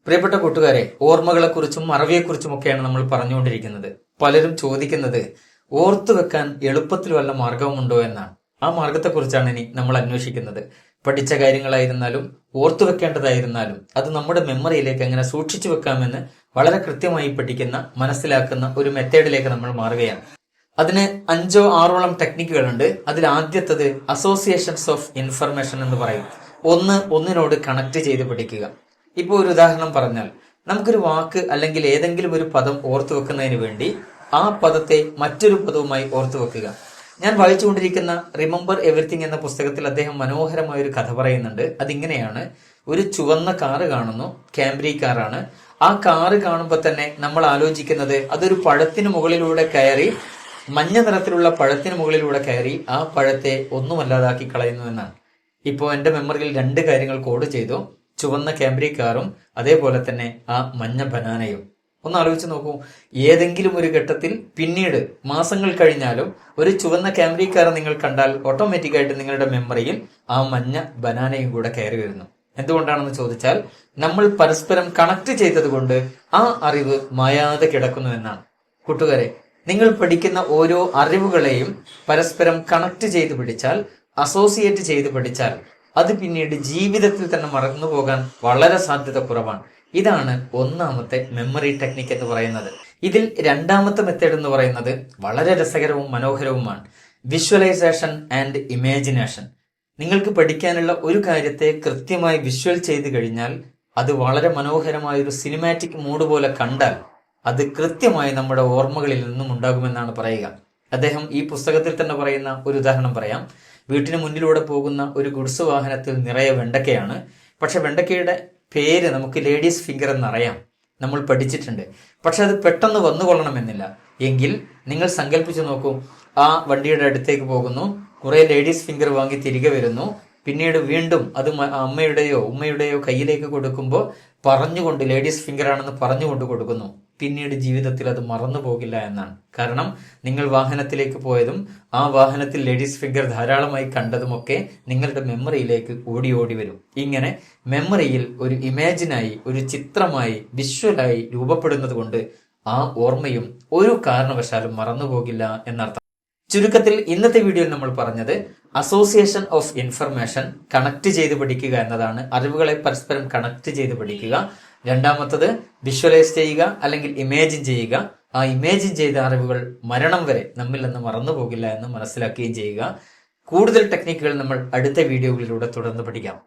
പ്രിയപ്പെട്ട കൂട്ടുകാരെ, ഓർമ്മകളെക്കുറിച്ചും അറിവിയെക്കുറിച്ചുമൊക്കെയാണ് നമ്മൾ പറഞ്ഞുകൊണ്ടിരിക്കുന്നത്. പലരും ചോദിക്കുന്നത് ഓർത്തു വെക്കാൻ എളുപ്പത്തിൽ വല്ല മാർഗവുമുണ്ടോ എന്നാണ്. ആ മാർഗത്തെക്കുറിച്ചാണ് ഇനി നമ്മൾ അന്വേഷിക്കുന്നത്. പഠിച്ച കാര്യങ്ങളായിരുന്നാലും ഓർത്തു വെക്കേണ്ടതായിരുന്നാലും അത് നമ്മുടെ മെമ്മറിയിലേക്ക് എങ്ങനെ സൂക്ഷിച്ചു വെക്കാമെന്ന് വളരെ കൃത്യമായി പഠിക്കുന്ന, മനസ്സിലാക്കുന്ന ഒരു മെത്തേഡിലേക്ക് നമ്മൾ മാറുകയാണ്. അതിന് 5-6ഓളം ടെക്നിക്കുകളുണ്ട്. അതിൽ ആദ്യത്തത് അസോസിയേഷൻസ് ഓഫ് ഇൻഫർമേഷൻ എന്ന് പറയും. ഒന്നിനോട് കണക്ട് ചെയ്ത് പഠിക്കുക. ഇപ്പോൾ ഒരു ഉദാഹരണം പറഞ്ഞാൽ, നമുക്കൊരു വാക്ക് അല്ലെങ്കിൽ ഏതെങ്കിലും ഒരു പദം ഓർത്തു വെക്കുന്നതിന് വേണ്ടി ആ പദത്തെ മറ്റൊരു പദവുമായി ഓർത്തു വെക്കുക. ഞാൻ വായിച്ചുകൊണ്ടിരിക്കുന്ന റിമെമ്പർ എവറിത്തിങ് എന്ന പുസ്തകത്തിൽ അദ്ദേഹം മനോഹരമായ ഒരു കഥ പറയുന്നുണ്ട്. അതിങ്ങനെയാണ്: ഒരു ചുവന്ന കാറ് കാണുന്നു, ക്യാംബ്രി കാറാണ്. ആ കാറ് കാണുമ്പോൾ തന്നെ നമ്മൾ ആലോചിക്കുന്നത് അതൊരു പഴത്തിന് മുകളിലൂടെ കയറി, മഞ്ഞ നിറത്തിലുള്ള പഴത്തിന് മുകളിലൂടെ കയറി ആ പഴത്തെ ഒന്നുമല്ലാതാക്കി കളയുന്നു എന്നാണ്. ഇപ്പോൾ എന്റെ മെമ്മറിയിൽ 2 കാര്യങ്ങൾ കോഡ് ചെയ്തു: ചുവന്ന ക്യാംബ്രി കാറും അതേപോലെ തന്നെ ആ മഞ്ഞ ബനാനയും. ഒന്ന് ആലോചിച്ച് നോക്കൂ, ഏതെങ്കിലും ഒരു ഘട്ടത്തിൽ പിന്നീട് മാസങ്ങൾ കഴിഞ്ഞാലും ഒരു ചുവന്ന ക്യാംബ്രി കാർ നിങ്ങൾ കണ്ടാൽ ഓട്ടോമാറ്റിക്കായിട്ട് നിങ്ങളുടെ മെമ്മറിയിൽ ആ മഞ്ഞ ബനാനയും കൂടെ കയറി വരുന്നു. എന്തുകൊണ്ടാണെന്ന് ചോദിച്ചാൽ, നമ്മൾ പരസ്പരം കണക്ട് ചെയ്തത് കൊണ്ട് ആ അറിവ് മായാതെ കിടക്കുന്നു എന്നാണ്. കൂട്ടുകാരെ, നിങ്ങൾ പഠിക്കുന്ന ഓരോ അറിവുകളെയും പരസ്പരം കണക്ട് ചെയ്ത് പഠിച്ചാൽ, അസോസിയേറ്റ് ചെയ്ത് പഠിച്ചാൽ അത് പിന്നീട് ജീവിതത്തിൽ തന്നെ മറന്നു പോകാൻ വളരെ സാധ്യത കുറവാണ്. ഇതാണ് ഒന്നാമത്തെ മെമ്മറി ടെക്നിക്ക് എന്ന് പറയുന്നത്. ഇതിൽ രണ്ടാമത്തെ മെത്തേഡ് എന്ന് പറയുന്നത് വളരെ രസകരവും മനോഹരവുമാണ്: വിഷ്വലൈസേഷൻ ആൻഡ് ഇമാജിനേഷൻ. നിങ്ങൾക്ക് പഠിക്കാനുള്ള ഒരു കാര്യത്തെ കൃത്യമായി വിഷ്വൽ ചെയ്ത് കഴിഞ്ഞാൽ, അത് വളരെ മനോഹരമായ ഒരു സിനിമാറ്റിക് മൂഡ് പോലെ കണ്ടാൽ അത് കൃത്യമായി നമ്മുടെ ഓർമ്മകളിൽ നിന്നും ഉണ്ടാകുമെന്നാണ് പറയുക. അദ്ദേഹം ഈ പുസ്തകത്തിൽ തന്നെ പറയുന്ന ഒരു ഉദാഹരണം പറയാം. വീട്ടിന് മുന്നിലൂടെ പോകുന്ന ഒരു ഗുഡ്സ് വാഹനത്തിൽ നിറയെ വെണ്ടക്കയാണ്. പക്ഷെ വെണ്ടക്കയുടെ പേര് നമുക്ക് ലേഡീസ് ഫിംഗർ എന്നറിയാം, നമ്മൾ പഠിച്ചിട്ടുണ്ട്. പക്ഷെ അത് പെട്ടെന്ന് വന്നുകൊള്ളണമെന്നില്ല. എങ്കിൽ നിങ്ങൾ സങ്കല്പിച്ചു നോക്കൂ, ആ വണ്ടിയുടെ അടുത്തേക്ക് പോകുന്നു, കുറെ ലേഡീസ് ഫിംഗർ വാങ്ങി തിരികെ വരുന്നു. പിന്നീട് വീണ്ടും അത് അമ്മയുടെയോ ഉമ്മയുടെയോ കയ്യിലേക്ക് കൊടുക്കുമ്പോൾ പറഞ്ഞുകൊണ്ട്, ലേഡീസ് ഫിംഗർ ആണെന്ന് പറഞ്ഞുകൊണ്ട് കൊടുക്കുന്നു. പിന്നീട് ജീവിതത്തിൽ അത് മറന്നു പോകില്ല എന്നാണ്. കാരണം നിങ്ങൾ വാഹനത്തിലേക്ക് പോയതും ആ വാഹനത്തിൽ ലേഡീസ് ഫിംഗർ ധാരാളമായി കണ്ടതുമൊക്കെ നിങ്ങളുടെ മെമ്മറിയിലേക്ക് ഓടി ഓടി വരും. ഇങ്ങനെ മെമ്മറിയിൽ ഒരു ഇമേജിനായി, ഒരു ചിത്രമായി, വിഷ്വലായി രൂപപ്പെടുന്നത് കൊണ്ട് ആ ഓർമ്മയും ഒരു കാരണവശാലും മറന്നു പോകില്ല എന്നർത്ഥം. ചുരുക്കത്തിൽ ഇന്നത്തെ വീഡിയോയിൽ നമ്മൾ പറഞ്ഞത് അസോസിയേഷൻ ഓഫ് ഇൻഫർമേഷൻ, കണക്ട് ചെയ്ത് പഠിക്കുക എന്നതാണ്. അറിവുകളെ പരസ്പരം കണക്ട് ചെയ്ത് പഠിക്കുക. രണ്ടാമത്തത് വിഷ്വലൈസ് ചെയ്യുക അല്ലെങ്കിൽ ഇമേജിൻ ചെയ്യുക. ആ ഇമേജിൻ ചെയ്ത അറിവുകൾ മരണം വരെ നമ്മിൽ നിന്ന് മറന്നു പോകില്ല എന്ന് മനസ്സിലാക്കുകയും ചെയ്യുക. കൂടുതൽ ടെക്നിക്കുകൾ നമ്മൾ അടുത്ത വീഡിയോകളിലൂടെ തുടർന്ന് പഠിക്കാം.